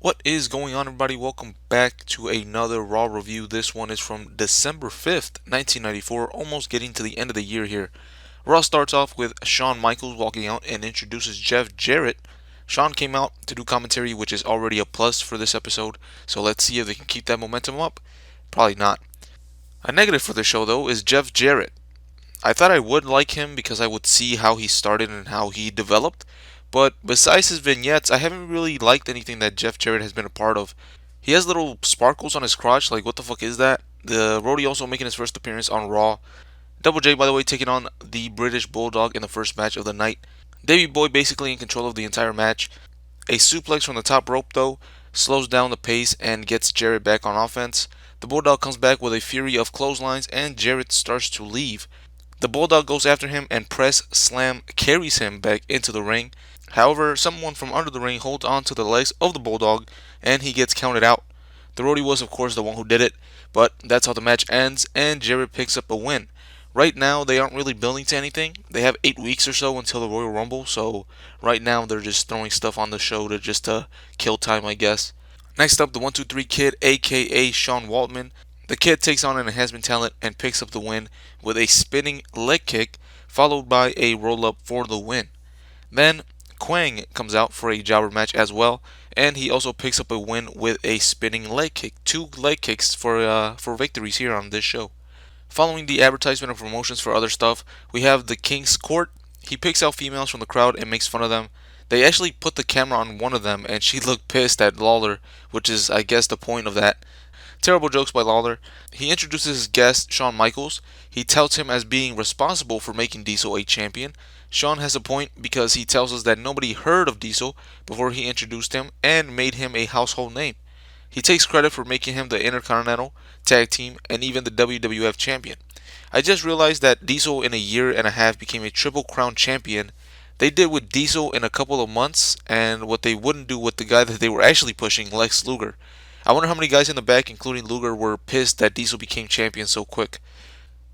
What is going on, everybody? Welcome back to another Raw review. This one is from December 5th, 1994, almost getting to the end of the year here. Raw starts off with Shawn Michaels walking out and introduces Jeff Jarrett. Shawn came out to do commentary, which is already a plus for this episode, so let's see if they can keep that momentum up. Probably not. A negative for the show, though, is Jeff Jarrett. I thought I would like him because I would see how he started and how he developed. But besides his vignettes, I haven't really liked anything that Jeff Jarrett has been a part of. He has little sparkles on his crotch, like what the fuck is that? The Roadie also making his first appearance on Raw. Double J, by the way, taking on the British Bulldog in the first match of the night. Davey Boy basically in control of the entire match. A suplex from the top rope, though, slows down the pace and gets Jarrett back on offense. The Bulldog comes back with a fury of clotheslines and Jarrett starts to leave. The Bulldog goes after him and press slam carries him back into the ring. However, someone from under the ring holds on to the legs of the Bulldog and he gets counted out. The Roadie was, of course, the one who did it, but that's how the match ends and Jarrett picks up a win. Right now, they aren't really building to anything. They have 8 weeks or so until the Royal Rumble, so right now they're just throwing stuff on the show to just kill time, I guess. Next up, the 123 Kid, aka Sean Waltman. The Kid takes on an enhancement talent and picks up the win with a spinning leg kick, followed by a roll up for the win. Then Quang comes out for a jobber match as well, and he also picks up a win with a spinning leg kick. Two leg kicks for victories here on this show. Following the advertisement and promotions for other stuff, we have the King's Court. He picks out females from the crowd and makes fun of them. They actually put the camera on one of them, and she looked pissed at Lawler, which is, I guess, the point of that. Terrible jokes by Lawler. He introduces his guest, Shawn Michaels. He touts him as being responsible for making Diesel a champion. Shawn has a point because he tells us that nobody heard of Diesel before he introduced him and made him a household name. He takes credit for making him the Intercontinental, Tag Team, and even the WWF champion. I just realized that Diesel in a year and a half became a Triple Crown champion. They did with Diesel in a couple of months, and what they wouldn't do with the guy that they were actually pushing, Lex Luger. I wonder how many guys in the back, including Luger, were pissed that Diesel became champion so quick.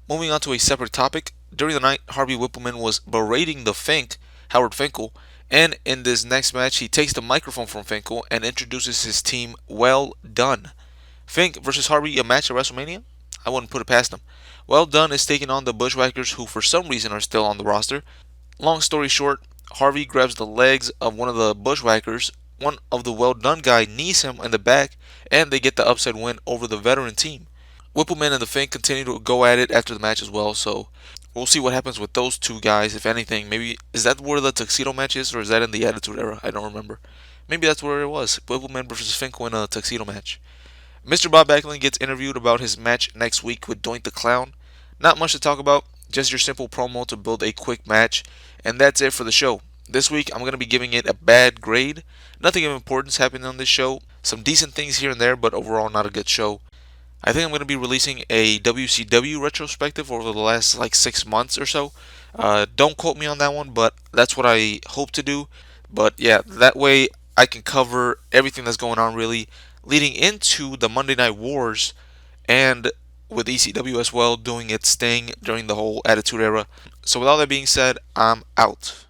Moving on to a separate topic, during the night, Harvey Whippleman was berating the Fink, Howard Finkel, and in this next match, he takes the microphone from Finkel and introduces his team, Well Done. Fink versus Harvey, a match at WrestleMania? I wouldn't put it past them. Well Done is taking on the Bushwhackers, who for some reason are still on the roster. Long story short, Harvey grabs the legs of one of the Bushwhackers. One of the Well Done guy knees him in the back, and they get the upset win over the veteran team. Whippleman and the Fink continue to go at it after the match as well, so we'll see what happens with those two guys, if anything. Maybe, is that where the tuxedo match is, or is that in the Attitude Era? I don't remember. Maybe that's where it was. Whippleman versus Fink in a tuxedo match. Mr. Bob Backlund gets interviewed about his match next week with Doink the Clown. Not much to talk about, just your simple promo to build a quick match, and that's it for the show. This week, I'm going to be giving it a bad grade. Nothing of importance happened on this show. Some decent things here and there, but overall not a good show. I think I'm going to be releasing a WCW retrospective over the last like 6 months or so. Don't quote me on that one, but that's what I hope to do. But yeah, that way I can cover everything that's going on really leading into the Monday Night Wars and with ECW as well doing its thing during the whole Attitude Era. So with all that being said, I'm out.